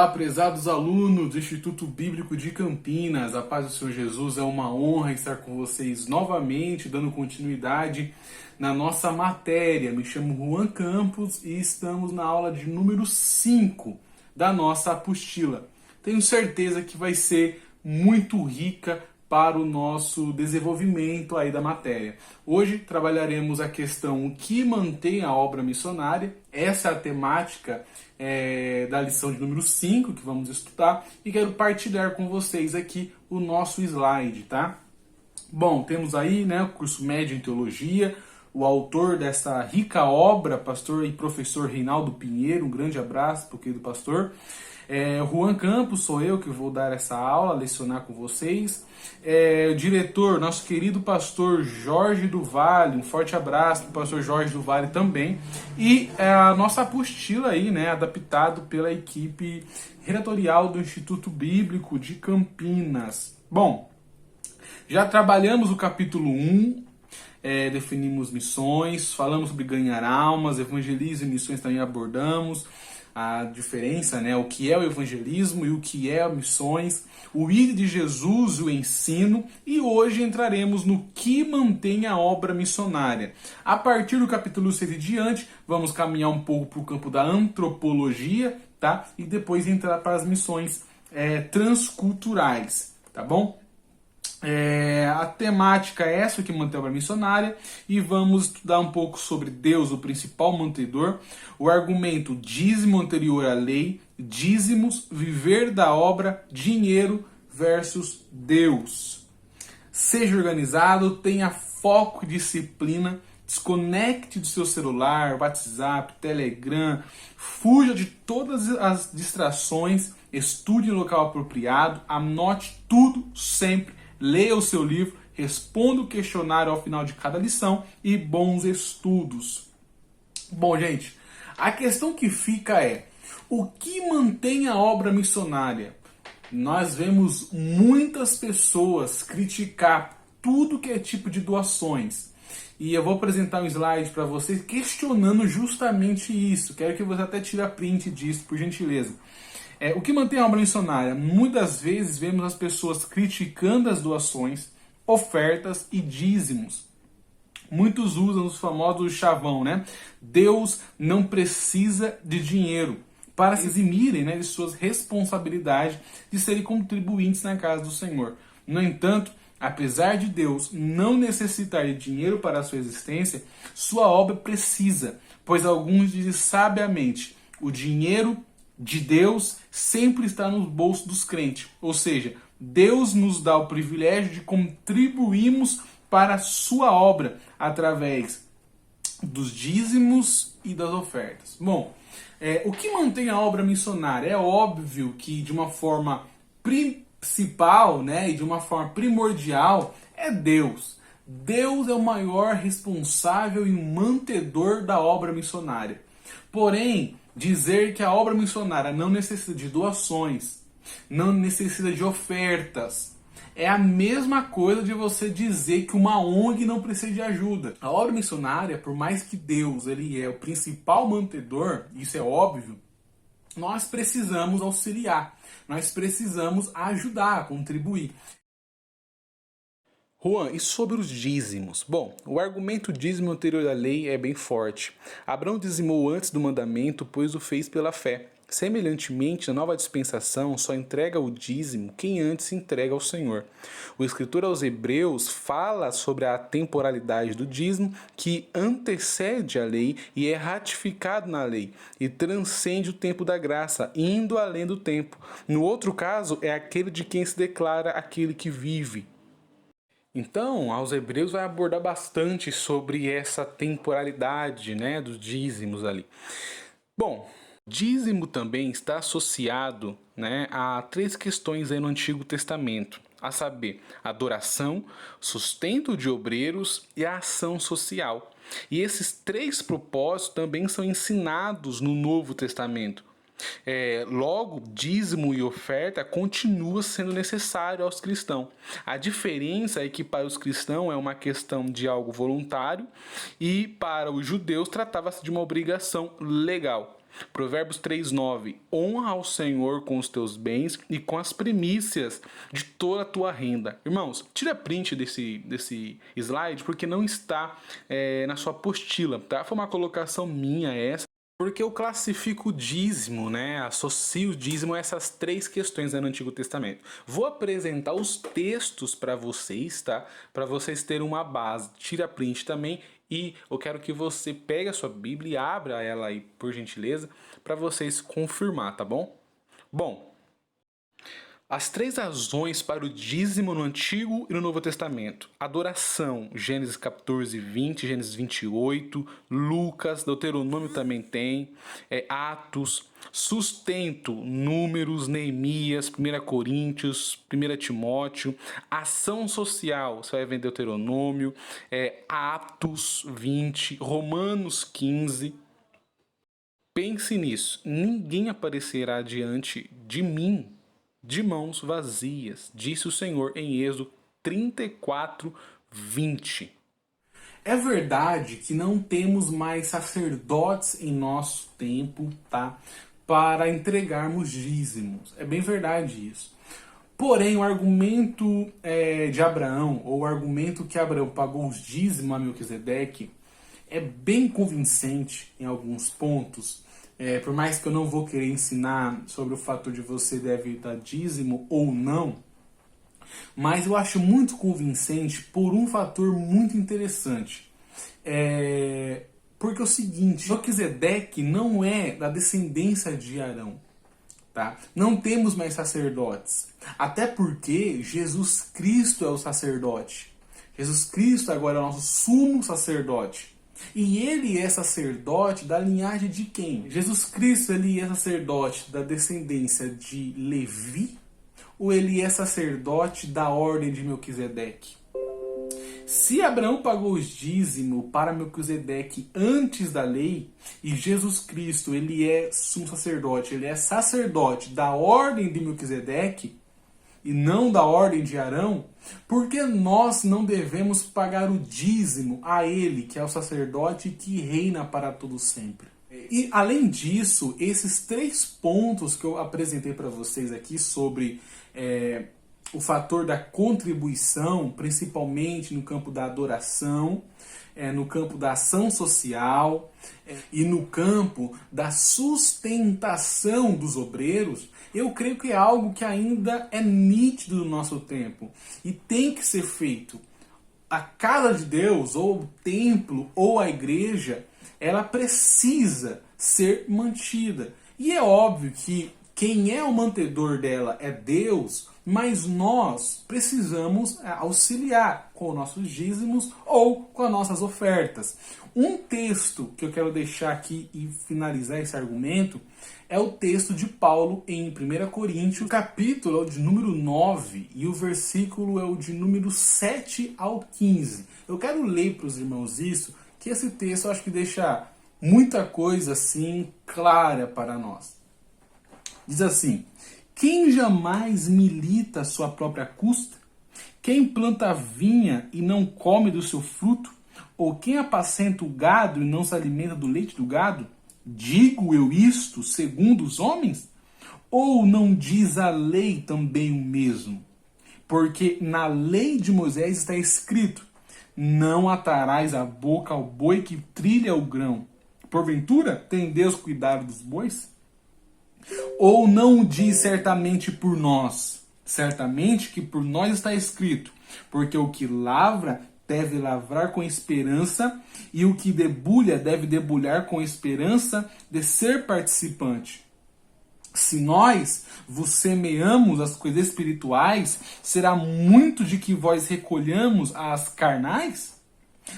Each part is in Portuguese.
Olá, prezados alunos do Instituto Bíblico de Campinas. A paz do Senhor Jesus, é uma honra estar com vocês novamente, dando continuidade na nossa matéria. Me chamo Juan Campos e estamos na aula de número 5 da nossa apostila. Tenho certeza que vai ser muito rica para o nosso desenvolvimento aí da matéria. Hoje trabalharemos a questão o que mantém a obra missionária. Essa é a temática da lição de número 5 que vamos estudar e quero partilhar com vocês aqui o nosso slide, tá? Bom, temos aí, né, o curso médio em teologia, o autor dessa rica obra, pastor e professor Reinaldo Pinheiro, um grande abraço para o querido pastor. Juan Campos, sou eu que vou dar essa aula, lecionar com vocês. O diretor, nosso querido pastor Jorge do Vale, um forte abraço para o pastor Jorge do Vale também. E a nossa apostila aí, né, adaptado pela equipe redatorial do Instituto Bíblico de Campinas. Bom, já trabalhamos o capítulo 1, definimos missões, falamos sobre ganhar almas, evangelismo e missões também abordamos. A diferença, né, o que é o evangelismo e o que é missões, o ir de Jesus, o ensino, e hoje entraremos no que mantém a obra missionária. A partir do capítulo 6 e diante, vamos caminhar um pouco para o campo da antropologia, tá? E depois entrar para as missões transculturais, tá bom? A temática é essa que mantém a obra missionária e vamos estudar um pouco sobre Deus, o principal mantenedor, o argumento dízimo anterior à lei, dízimos, viver da obra, dinheiro versus Deus. Seja organizado, tenha foco e disciplina, desconecte do seu celular, WhatsApp, Telegram, fuja de todas as distrações, estude no local apropriado, anote tudo sempre. Leia o seu livro, responda o questionário ao final de cada lição e bons estudos. Bom, gente, a questão que fica é: o que mantém a obra missionária? Nós vemos muitas pessoas criticar tudo que é tipo de doações. E eu vou apresentar um slide para vocês questionando justamente isso. Quero que você até tire a print disso, por gentileza. O que mantém a obra missionária? Muitas vezes vemos as pessoas criticando as doações, ofertas e dízimos. Muitos usam os famosos chavão, né? Deus não precisa de dinheiro para se eximirem, né, de suas responsabilidades de serem contribuintes na casa do Senhor. No entanto, apesar de Deus não necessitar de dinheiro para a sua existência, sua obra precisa, pois alguns dizem sabiamente, o dinheiro de Deus sempre está nos bolsos dos crentes. Ou seja, Deus nos dá o privilégio de contribuirmos para a sua obra através dos dízimos e das ofertas. Bom, o que mantém a obra missionária? É óbvio que de uma forma principal, né, e de uma forma primordial é Deus. Deus é o maior responsável e mantedor da obra missionária. Porém, dizer que a obra missionária não necessita de doações, não necessita de ofertas, é a mesma coisa de você dizer que uma ONG não precisa de ajuda. A obra missionária, por mais que Deus ele é o principal mantedor, isso é óbvio, nós precisamos auxiliar, nós precisamos ajudar, contribuir. Juan, e sobre os dízimos? Bom, o argumento dízimo anterior à lei é bem forte. Abraão dizimou antes do mandamento, pois o fez pela fé. Semelhantemente, na nova dispensação, só entrega o dízimo quem antes se entrega ao Senhor. O escritor aos Hebreus fala sobre a temporalidade do dízimo, que antecede a lei e é ratificado na lei, e transcende o tempo da graça, indo além do tempo. No outro caso, é aquele de quem se declara aquele que vive. Então, aos Hebreus vai abordar bastante sobre essa temporalidade, né, dos dízimos ali. Bom, dízimo também está associado, né, a 3 questões aí no Antigo Testamento, a saber, adoração, sustento de obreiros e a ação social. E esses 3 propósitos também são ensinados no Novo Testamento. Logo, dízimo e oferta continua sendo necessário aos cristãos. A diferença é que para os cristãos é uma questão de algo voluntário e para os judeus tratava-se de uma obrigação legal. Provérbios 3:9. Honra ao Senhor com os teus bens e com as primícias de toda a tua renda. Irmãos, tira print desse slide porque não está na sua apostila, tá? Foi uma colocação minha essa. Porque eu classifico o dízimo, né? Associo o dízimo a essas três questões no Antigo Testamento. Vou apresentar os textos para vocês, tá? Para vocês terem uma base. Tira print também e eu quero que você pegue a sua Bíblia e abra ela aí, por gentileza, para vocês confirmar, tá bom? Bom, as três razões para o dízimo no Antigo e no Novo Testamento. Adoração, Gênesis 14, 20, Gênesis 28, Lucas, Deuteronômio também tem, Atos, sustento, Números, Neemias, 1 Coríntios, 1 Timóteo, ação social, você vai ver Deuteronômio, Atos 20, Romanos 15. Pense nisso, ninguém aparecerá diante de mim de mãos vazias, disse o Senhor em Êxodo 34, 20. É verdade que não temos mais sacerdotes em nosso tempo, tá? Para entregarmos dízimos. É bem verdade isso. Porém, o argumento de Abraão, ou o argumento que Abraão pagou os dízimos a Melquisedeque, é bem convincente em alguns pontos. Por mais que eu não vou querer ensinar sobre o fator de você deve dar dízimo ou não, mas eu acho muito convincente por um fator muito interessante. Porque é o seguinte, Melquisedeque não é da descendência de Arão. Tá? Não temos mais sacerdotes. Até porque Jesus Cristo é o sacerdote. Jesus Cristo agora é o nosso sumo sacerdote. E ele é sacerdote da linhagem de quem? Jesus Cristo, ele é sacerdote da descendência de Levi? Ou ele é sacerdote da ordem de Melquisedeque? Se Abraão pagou os dízimos para Melquisedeque antes da lei, e Jesus Cristo, ele é sumo sacerdote, ele é sacerdote da ordem de Melquisedeque, e não da ordem de Arão, por que nós não devemos pagar o dízimo a ele, que é o sacerdote que reina para todo sempre? E além disso, esses três pontos que eu apresentei para vocês aqui sobre o fator da contribuição, principalmente no campo da adoração, no campo da ação social e no campo da sustentação dos obreiros, eu creio que é algo que ainda é nítido no nosso tempo e tem que ser feito. A casa de Deus, ou o templo, ou a igreja, ela precisa ser mantida. E é óbvio que quem é o mantedor dela é Deus, mas nós precisamos auxiliar com os nossos dízimos ou com as nossas ofertas. Um texto que eu quero deixar aqui e finalizar esse argumento é o texto de Paulo em 1 Coríntios, o capítulo é o de número 9 e o versículo é o de número 7 ao 15. Eu quero ler para os irmãos isso, que esse texto eu acho que deixa muita coisa assim clara para nós. Diz assim: quem jamais milita a sua própria custa? Quem planta a vinha e não come do seu fruto? Ou quem apacenta o gado e não se alimenta do leite do gado? Digo eu isto segundo os homens? Ou não diz a lei também o mesmo? Porque na lei de Moisés está escrito: não atarás a boca ao boi que trilha o grão. Porventura, tem Deus cuidado dos bois? Ou não diz certamente por nós? Certamente que por nós está escrito: porque o que lavra deve lavrar com esperança, e o que debulha deve debulhar com esperança de ser participante. Se nós vos semeamos as coisas espirituais, será muito de que vós recolhamos as carnais?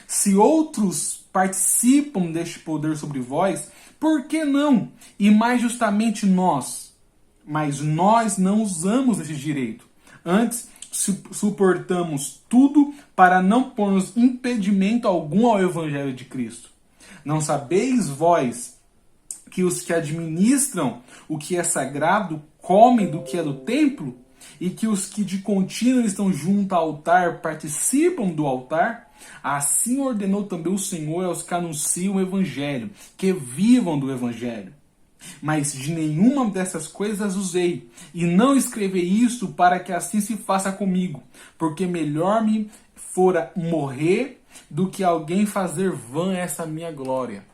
Se outros participam deste poder sobre vós, por que não? E mais justamente nós. Mas nós não usamos esse direito. Antes, suportamos tudo para não pormos impedimento algum ao Evangelho de Cristo. Não sabeis vós que os que administram o que é sagrado comem do que é do templo? E que os que de contínuo estão junto ao altar participam do altar? Assim ordenou também o Senhor aos que anunciam o Evangelho, que vivam do Evangelho. Mas de nenhuma dessas coisas usei, e não escrevi isso para que assim se faça comigo, porque melhor me fora morrer do que alguém fazer vã essa minha glória.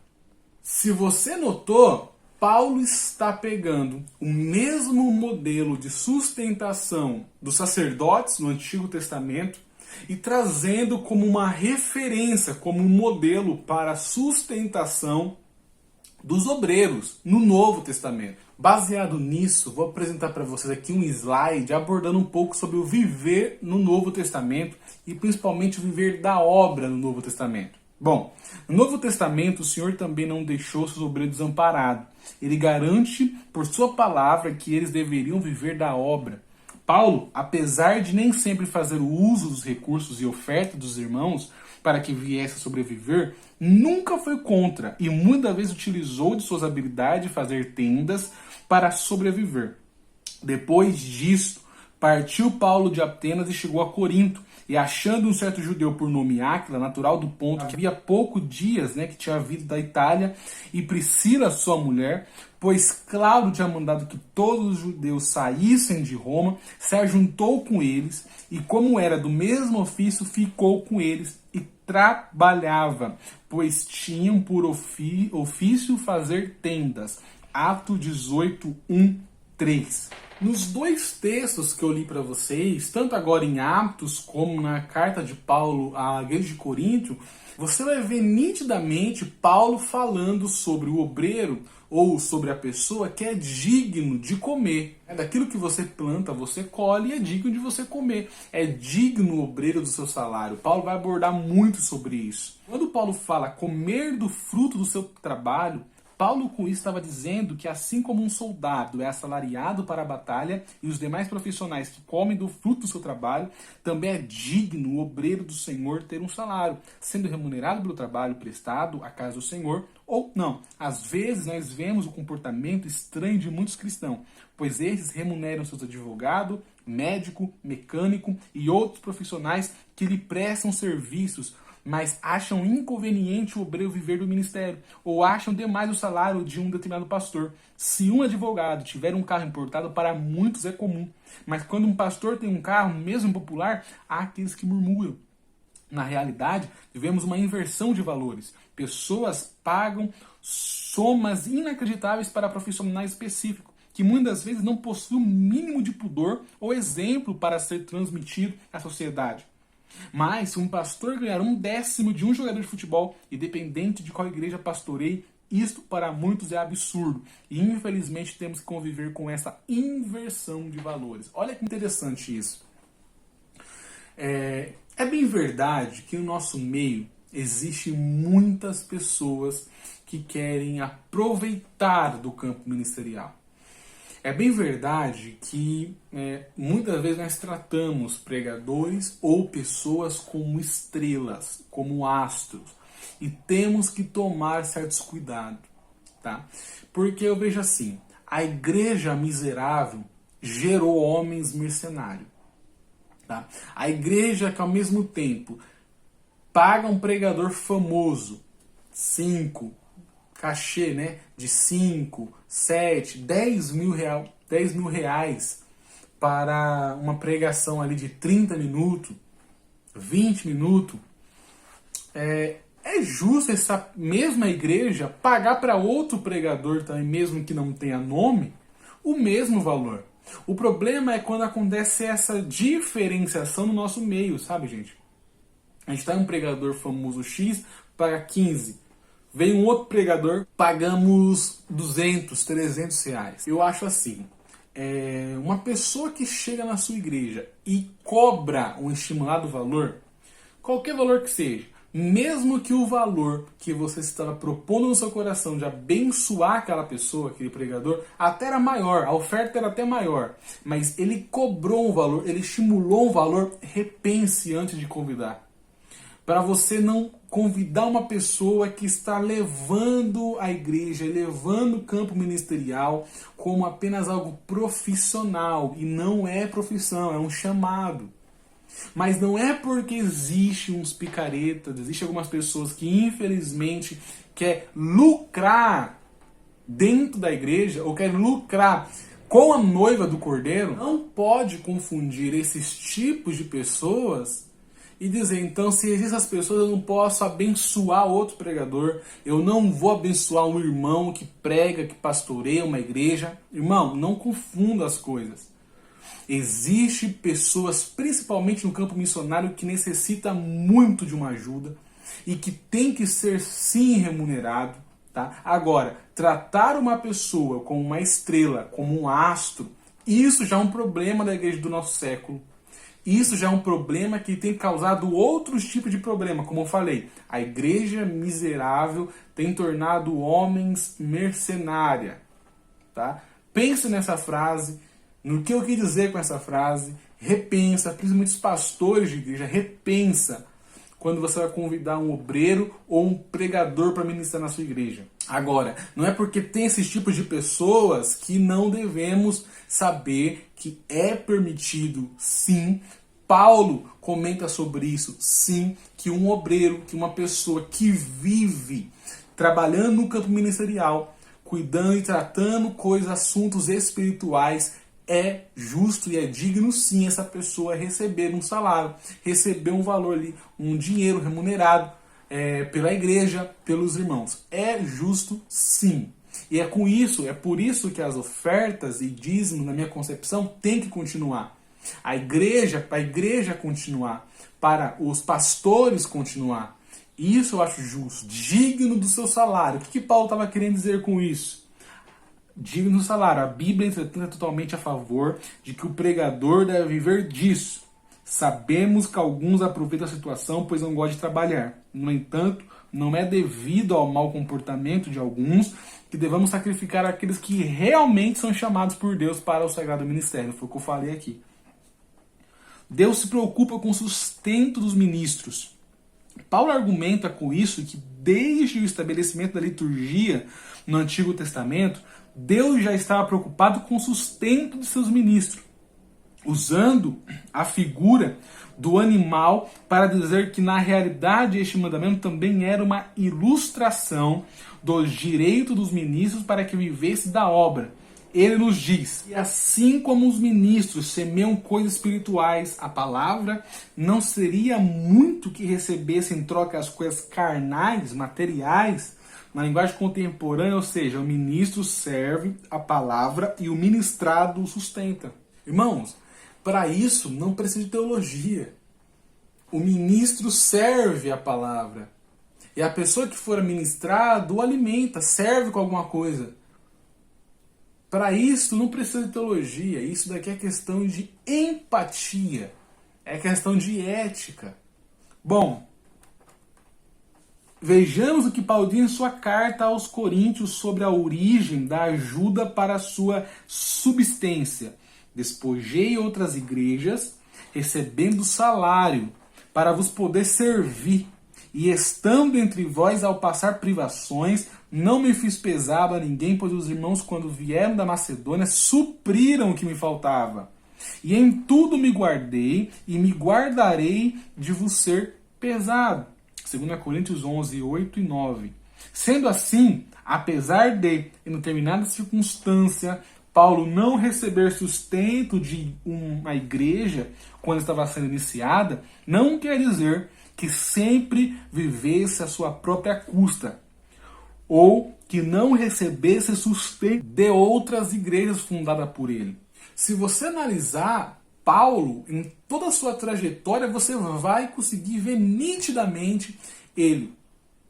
Se você notou, Paulo está pegando o mesmo modelo de sustentação dos sacerdotes no Antigo Testamento e trazendo como uma referência, como um modelo para a sustentação dos obreiros no Novo Testamento. Baseado nisso, vou apresentar para vocês aqui um slide abordando um pouco sobre o viver no Novo Testamento e principalmente o viver da obra no Novo Testamento. Bom, no Novo Testamento o Senhor também não deixou seus obreiros desamparados. Ele garante por sua palavra que eles deveriam viver da obra. Paulo, apesar de nem sempre fazer o uso dos recursos e oferta dos irmãos para que viesse a sobreviver, nunca foi contra e muitas vezes utilizou de suas habilidades de fazer tendas para sobreviver. Depois disso, partiu Paulo de Atenas e chegou a Corinto, e achando um certo judeu por nome Áquila, natural do ponto, que havia poucos dias que tinha vindo da Itália, e Priscila, sua mulher, pois Cláudio tinha mandado que todos os judeus saíssem de Roma, se ajuntou com eles, e como era do mesmo ofício, ficou com eles e trabalhava, pois tinham por ofício fazer tendas. Atos 18, 1, 3. Nos dois textos que eu li para vocês, tanto agora em Atos como na carta de Paulo à igreja de Corinto, você vai ver nitidamente Paulo falando sobre o obreiro ou sobre a pessoa que é digno de comer. É daquilo que você planta, você colhe e é digno de você comer. É digno o obreiro do seu salário. Paulo vai abordar muito sobre isso. Quando Paulo fala comer do fruto do seu trabalho, Paulo com isso estava dizendo que assim como um soldado é assalariado para a batalha e os demais profissionais que comem do fruto do seu trabalho, também é digno o obreiro do Senhor ter um salário, sendo remunerado pelo trabalho prestado à casa do Senhor ou não. Às vezes nós vemos o comportamento estranho de muitos cristãos, pois esses remuneram seus advogados, médico, mecânico e outros profissionais que lhe prestam serviços, mas acham inconveniente o obreiro viver do ministério, ou acham demais o salário de um determinado pastor. Se um advogado tiver um carro importado, para muitos é comum, mas quando um pastor tem um carro, mesmo popular, há aqueles que murmuram. Na realidade, vivemos uma inversão de valores. Pessoas pagam somas inacreditáveis para profissionais específicos, que muitas vezes não possuem o mínimo de pudor ou exemplo para ser transmitido à sociedade. Mas se um pastor ganhar 1/10 de um jogador de futebol, independente de qual igreja pastoreie, isto para muitos é absurdo. E infelizmente temos que conviver com essa inversão de valores. Olha que interessante isso. É bem verdade que no nosso meio existem muitas pessoas que querem aproveitar do campo ministerial. É bem verdade que muitas vezes nós tratamos pregadores ou pessoas como estrelas, como astros, e temos que tomar certos cuidados, tá? Porque eu vejo assim, a igreja miserável gerou homens mercenários, tá? A igreja que ao mesmo tempo paga um pregador famoso, cachê, de 5, 7, 10 mil reais para uma pregação ali de 30 minutos, 20 minutos, é justo essa mesma igreja pagar para outro pregador também, mesmo que não tenha nome, o mesmo valor. O problema é quando acontece essa diferenciação no nosso meio, sabe, gente? A gente tá em um pregador famoso X, paga 15. Vem um outro pregador, pagamos 200, 300 reais. Eu acho assim, uma pessoa que chega na sua igreja e cobra um estimulado valor, qualquer valor que seja, mesmo que o valor que você estava propondo no seu coração de abençoar aquela pessoa, aquele pregador, até era maior, a oferta era até maior, mas ele cobrou um valor, ele estimulou um valor, repense antes de convidar. Para você não convidar uma pessoa que está levando a igreja, levando o campo ministerial como apenas algo profissional. E não é profissão, é um chamado. Mas não é porque existe uns picaretas, existem algumas pessoas que infelizmente quer lucrar dentro da igreja ou querem lucrar com a noiva do Cordeiro, não pode confundir esses tipos de pessoas e dizer, então, se existem essas pessoas, eu não posso abençoar outro pregador, eu não vou abençoar um irmão que prega, que pastoreia uma igreja. Irmão, não confunda as coisas. Existem pessoas, principalmente no campo missionário, que necessita muito de uma ajuda e que tem que ser sim remunerado. Tá? Agora, tratar uma pessoa como uma estrela, como um astro, isso já é um problema da igreja do nosso século. Isso já é um problema que tem causado outros tipos de problema. Como eu falei, a igreja miserável tem tornado homens mercenária. Tá? Pense nessa frase, no que eu quis dizer com essa frase, repensa, principalmente os pastores de igreja, repensa quando você vai convidar um obreiro ou um pregador para ministrar na sua igreja. Agora, não é porque tem esses tipos de pessoas que não devemos saber que é permitido, sim. Paulo comenta sobre isso, sim, que um obreiro, que uma pessoa que vive trabalhando no campo ministerial, cuidando e tratando coisas, assuntos espirituais, é justo e é digno sim essa pessoa receber um salário, receber um valor ali, um dinheiro remunerado pela igreja, pelos irmãos. É justo sim. E é com isso, é por isso que as ofertas e dízimos, na minha concepção, tem que continuar. Para a igreja continuar, para os pastores continuar. Isso eu acho justo, digno do seu salário. O que Paulo estava querendo dizer com isso? Digno do salário. A Bíblia, entretanto, é totalmente a favor de que o pregador deve viver disso. Sabemos que alguns aproveitam a situação, pois não gostam de trabalhar. No entanto, não é devido ao mau comportamento de alguns que devemos sacrificar aqueles que realmente são chamados por Deus para o sagrado ministério. Foi o que eu falei aqui. Deus se preocupa com o sustento dos ministros. Paulo argumenta com isso que desde o estabelecimento da liturgia no Antigo Testamento, Deus já estava preocupado com o sustento de seus ministros, usando a figura do animal para dizer que na realidade este mandamento também era uma ilustração dos direitos dos ministros para que vivessem da obra. Ele nos diz, e assim como os ministros semeiam coisas espirituais, a palavra não seria muito que recebesse em troca as coisas carnais, materiais, na linguagem contemporânea, ou seja, o ministro serve a palavra e o ministrado o sustenta. Irmãos, para isso não precisa de teologia. O ministro serve a palavra. E a pessoa que for ministrado o alimenta, serve com alguma coisa. Para isso não precisa de teologia. Isso daqui é questão de empatia. É questão de ética. Bom, vejamos o que Paulo diz em sua carta aos Coríntios sobre a origem da ajuda para a sua subsistência. Despojei outras igrejas, recebendo salário, para vos poder servir. E estando entre vós ao passar privações, não me fiz pesado a ninguém, pois os irmãos, quando vieram da Macedônia, supriram o que me faltava. E em tudo me guardei, e me guardarei de vos ser pesado. 2 Coríntios 11, 8 e 9. Sendo assim, apesar de, em determinada circunstância, Paulo não receber sustento de uma igreja quando estava sendo iniciada, não quer dizer que sempre vivesse à sua própria custa, ou que não recebesse sustento de outras igrejas fundadas por ele. Se você analisar Paulo, em toda a sua trajetória, você vai conseguir ver nitidamente ele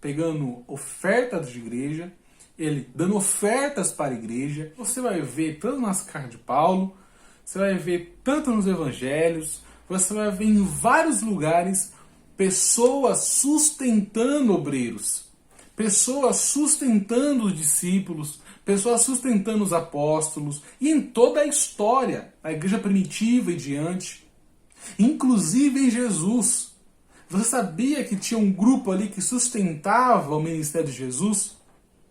pegando ofertas de igreja, ele dando ofertas para a igreja. Você vai ver tanto nas cartas de Paulo, você vai ver tanto nos evangelhos, você vai ver em vários lugares pessoas sustentando obreiros, pessoas sustentando os discípulos, pessoas sustentando os apóstolos, e em toda a história, a igreja primitiva e diante, inclusive em Jesus. Você sabia que tinha um grupo ali que sustentava o ministério de Jesus?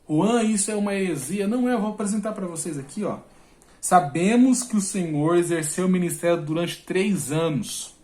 Juan, isso é uma heresia. Não é, eu vou apresentar para vocês aqui, ó. Sabemos que o Senhor exerceu o ministério durante 3 anos.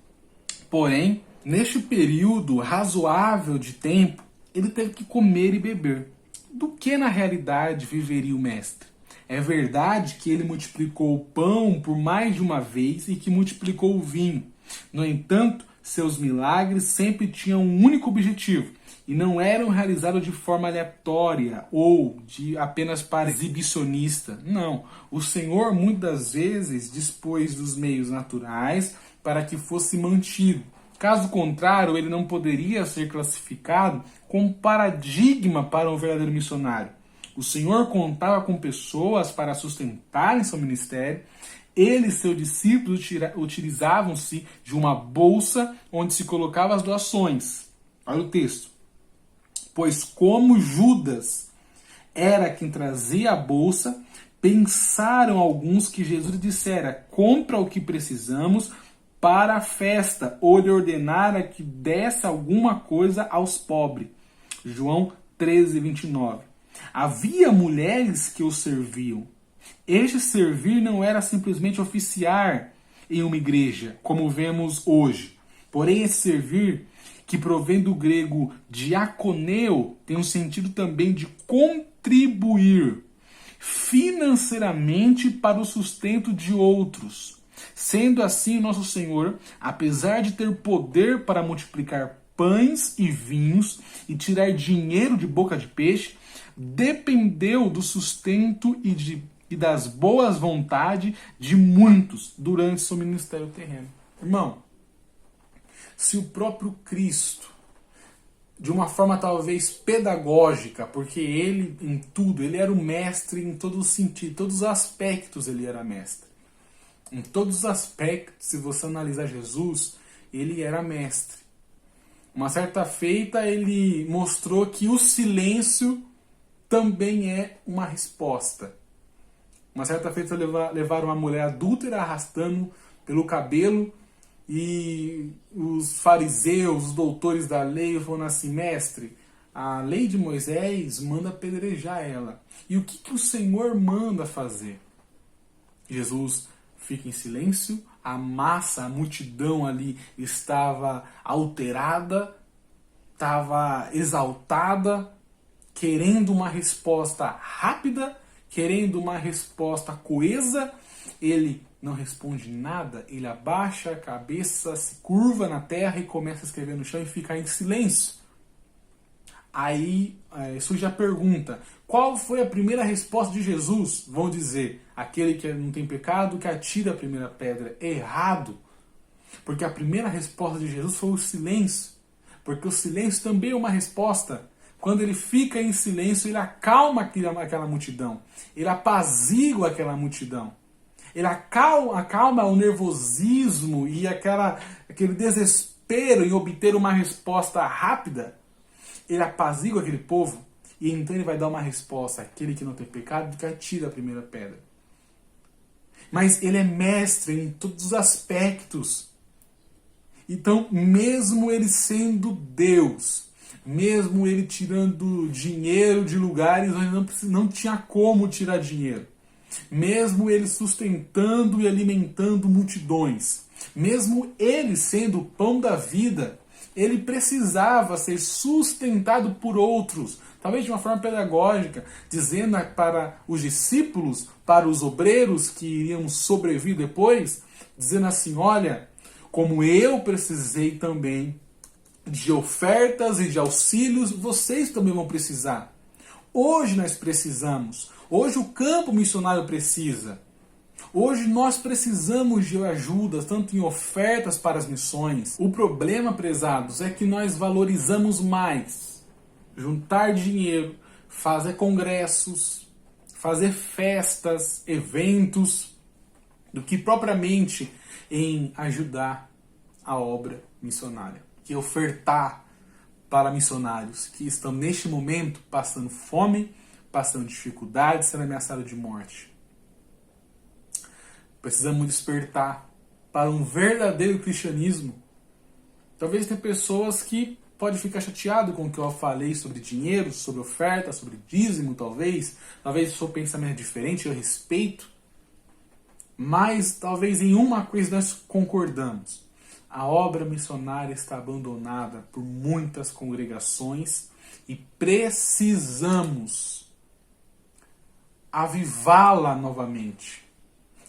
Porém, neste período razoável de tempo, ele teve que comer e beber. do que na realidade viveria o mestre? É verdade que ele multiplicou o pão por mais de uma vez e que multiplicou o vinho. No entanto, seus milagres sempre tinham um único objetivo e não eram realizados de forma aleatória ou de apenas para exibicionista. Não, o Senhor muitas vezes dispôs dos meios naturais para que fosse mantido. Caso contrário, ele não poderia ser classificado como paradigma para um verdadeiro missionário. O Senhor contava com pessoas para sustentarem seu ministério. Ele e seus discípulos utilizavam-se de uma bolsa onde se colocavam as doações. Olha o texto. Pois como Judas era quem trazia a bolsa, pensaram alguns que Jesus dissera: compra o que precisamos para a festa, ou lhe ordenara que desse alguma coisa aos pobres. João 13, 29. Havia mulheres que o serviam. Este servir não era simplesmente oficiar em uma igreja, como vemos hoje. Porém, esse servir, que provém do grego diaconeu, tem um sentido também de contribuir financeiramente para o sustento de outros. Sendo assim, nosso Senhor, apesar de ter poder para multiplicar pães e vinhos e tirar dinheiro de boca de peixe, dependeu do sustento e das boas vontades de muitos durante seu ministério terreno. Irmão, se o próprio Cristo, de uma forma talvez pedagógica, porque ele em tudo, ele era o mestre em todo sentido, em todos os aspectos ele era mestre. Em todos os aspectos, se você analisar Jesus, ele era mestre. Uma certa feita ele mostrou que o silêncio também é uma resposta. Uma certa feita levaram uma mulher adúltera arrastando pelo cabelo e os fariseus, os doutores da lei, falaram assim: mestre, a lei de Moisés manda apedrejar ela. E o que o Senhor manda fazer? Jesus fica em silêncio, a massa, a multidão ali estava alterada, estava exaltada, querendo uma resposta rápida, querendo uma resposta coesa. Ele não responde nada, ele abaixa a cabeça, se curva na terra e começa a escrever no chão e fica em silêncio. Aí surge a pergunta: qual foi a primeira resposta de Jesus? Vão dizer: aquele que não tem pecado, que atira a primeira pedra. Errado. Porque a primeira resposta de Jesus foi o silêncio. Porque o silêncio também é uma resposta. Quando ele fica em silêncio, ele acalma aquela multidão. Ele apazigua aquela multidão. Ele acalma o nervosismo e aquele desespero em obter uma resposta rápida. Ele apazigua aquele povo e então ele vai dar uma resposta: aquele que não tem pecado, que atira a primeira pedra. Mas ele é mestre em todos os aspectos. Então, mesmo ele sendo Deus, mesmo ele tirando dinheiro de lugares onde não tinha como tirar dinheiro, mesmo ele sustentando e alimentando multidões, mesmo ele sendo o pão da vida, ele precisava ser sustentado por outros, talvez de uma forma pedagógica, dizendo para os discípulos, para os obreiros que iriam sobreviver depois, dizendo assim: olha, como eu precisei também de ofertas e de auxílios, vocês também vão precisar. Hoje nós precisamos. Hoje o campo missionário precisa. Hoje nós precisamos de ajuda, tanto em ofertas para as missões. O problema, prezados, é que nós valorizamos mais juntar dinheiro, fazer congressos, fazer festas, eventos, do que propriamente em ajudar a obra missionária. Que ofertar para missionários que estão neste momento passando fome, passando dificuldades, sendo ameaçados de morte. Precisamos despertar para um verdadeiro cristianismo. Talvez tenha pessoas que podem ficar chateadas com o que eu falei sobre dinheiro, sobre oferta, sobre dízimo, talvez o seu pensamento é diferente, eu respeito. Mas talvez em uma coisa nós concordamos: a obra missionária está abandonada por muitas congregações e precisamos avivá-la novamente.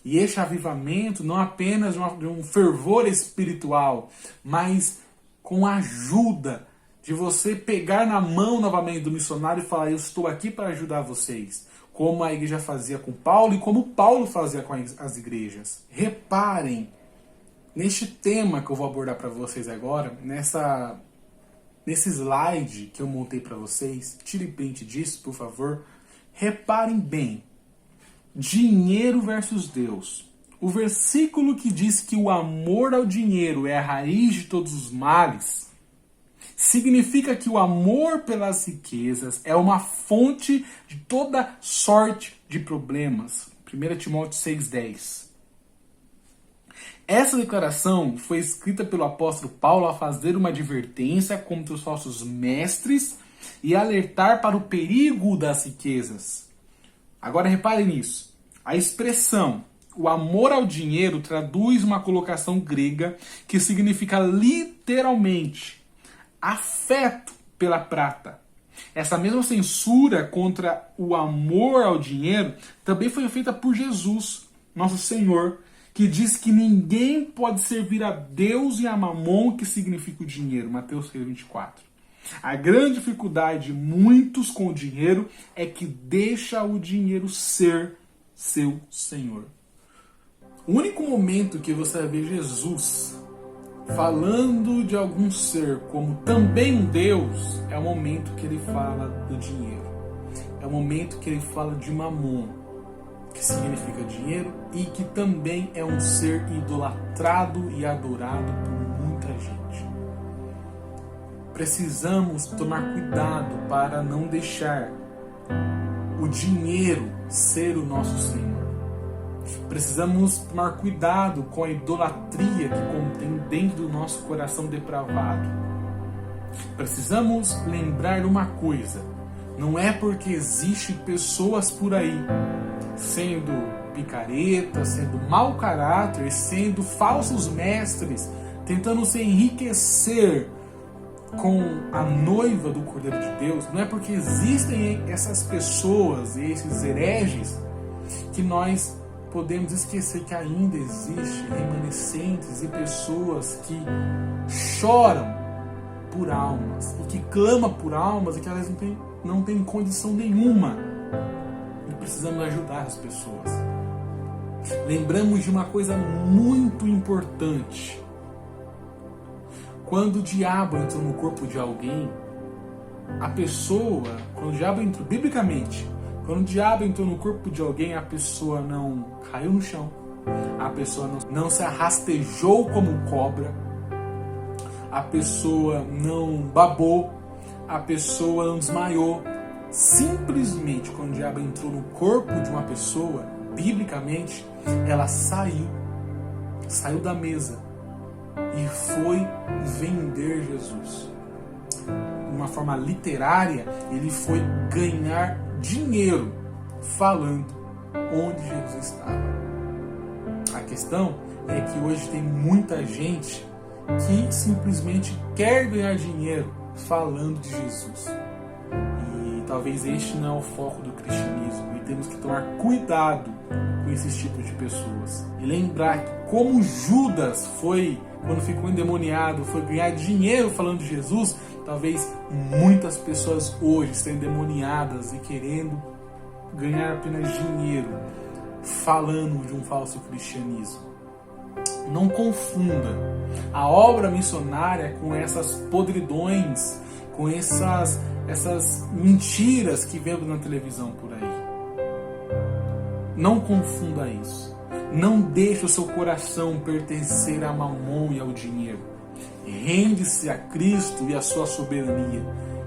E este avivamento não apenas de um fervor espiritual, mas com a ajuda de você pegar na mão novamente do missionário e falar: eu estou aqui para ajudar vocês. Como a igreja fazia com Paulo e como Paulo fazia com as igrejas. Reparem neste tema que eu vou abordar para vocês agora, nesse slide que eu montei para vocês. Tire print disso, por favor. Reparem bem. Dinheiro versus Deus. O versículo que diz que o amor ao dinheiro é a raiz de todos os males significa que o amor pelas riquezas é uma fonte de toda sorte de problemas. 1 Timóteo 6,10. Essa declaração foi escrita pelo apóstolo Paulo a fazer uma advertência contra os falsos mestres e alertar para o perigo das riquezas. Agora reparem nisso. A expressão o amor ao dinheiro traduz uma colocação grega que significa literalmente afeto pela prata. Essa mesma censura contra o amor ao dinheiro também foi feita por Jesus, nosso Senhor, que diz que ninguém pode servir a Deus e a Mamon, que significa o dinheiro. Mateus 6,24. A grande dificuldade de muitos com o dinheiro é que deixa o dinheiro ser seu Senhor. O único momento que você vai ver Jesus falando de algum ser como também um Deus é o momento que ele fala do dinheiro. É o momento que ele fala de Mamon, que significa dinheiro e que também é um ser idolatrado e adorado por muita gente. Precisamos tomar cuidado para não deixar o dinheiro ser o nosso Senhor. Precisamos tomar cuidado com a idolatria que contém dentro do nosso coração depravado. Precisamos lembrar uma coisa: não é porque existem pessoas por aí sendo picaretas, sendo mau caráter, sendo falsos mestres, tentando se enriquecer com a noiva do Cordeiro de Deus, não é porque existem essas pessoas e esses hereges que nós podemos esquecer que ainda existem remanescentes e pessoas que choram por almas e que clamam por almas e que elas não têm condição nenhuma. E precisamos ajudar as pessoas. Lembramos de uma coisa muito importante. Quando o diabo entrou no corpo de alguém, a pessoa, quando o diabo entrou, biblicamente, quando o diabo entrou no corpo de alguém, a pessoa não caiu no chão, a pessoa não se arrastejou como cobra, a pessoa não babou, a pessoa não desmaiou. Simplesmente, quando o diabo entrou no corpo de uma pessoa, biblicamente, ela saiu da mesa e foi vender Jesus. De uma forma literária, ele foi ganhar dinheiro falando onde Jesus estava. A questão é que hoje tem muita gente que simplesmente quer ganhar dinheiro falando de Jesus. E talvez este não é o foco do cristianismo. E temos que tomar cuidado com esses tipos de pessoas. E lembrar que como Judas foi, quando ficou endemoniado, foi ganhar dinheiro falando de Jesus, talvez muitas pessoas hoje estejam endemoniadas e querendo ganhar apenas dinheiro falando de um falso cristianismo. Não confunda a obra missionária com essas podridões, com essas mentiras que vemos na televisão por aí. Não confunda isso. Não deixe o seu coração pertencer a Mamon e ao dinheiro. Rende-se a Cristo e a sua soberania.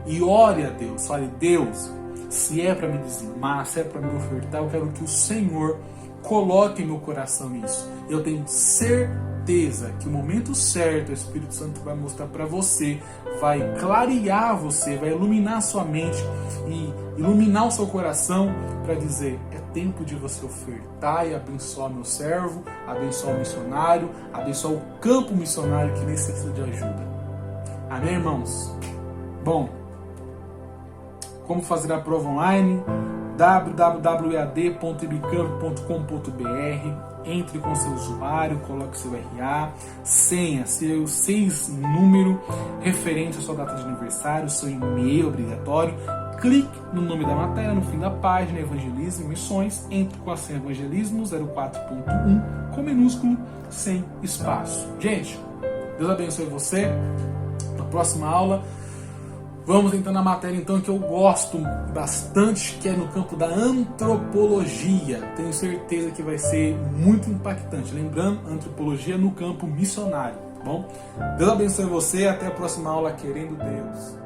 E ore a Deus. Fale: Deus, se é para me dizimar, se é para me ofertar, eu quero que o Senhor coloque em meu coração isso. Eu tenho certeza que o momento certo, o Espírito Santo vai mostrar para você, vai clarear você, vai iluminar sua mente e iluminar o seu coração para dizer: é tempo de você ofertar e abençoar meu servo, abençoar o missionário, abençoar o campo missionário que necessita de ajuda. Amém, irmãos? Bom, como fazer a prova online, www.eadcamp.com.br. Entre com seu usuário, coloque seu RA, senha, seu 6 número referente à sua data de aniversário, seu e-mail obrigatório. Clique no nome da matéria, no fim da página, Evangelismo e Missões, entre com a senha Evangelismo 04.1, com minúsculo, sem espaço. Gente, Deus abençoe você. Na próxima aula, vamos entrar na matéria então que eu gosto bastante, que é no campo da antropologia. Tenho certeza que vai ser muito impactante. Lembrando, antropologia no campo missionário, tá bom? Deus abençoe você, até a próxima aula, querendo Deus.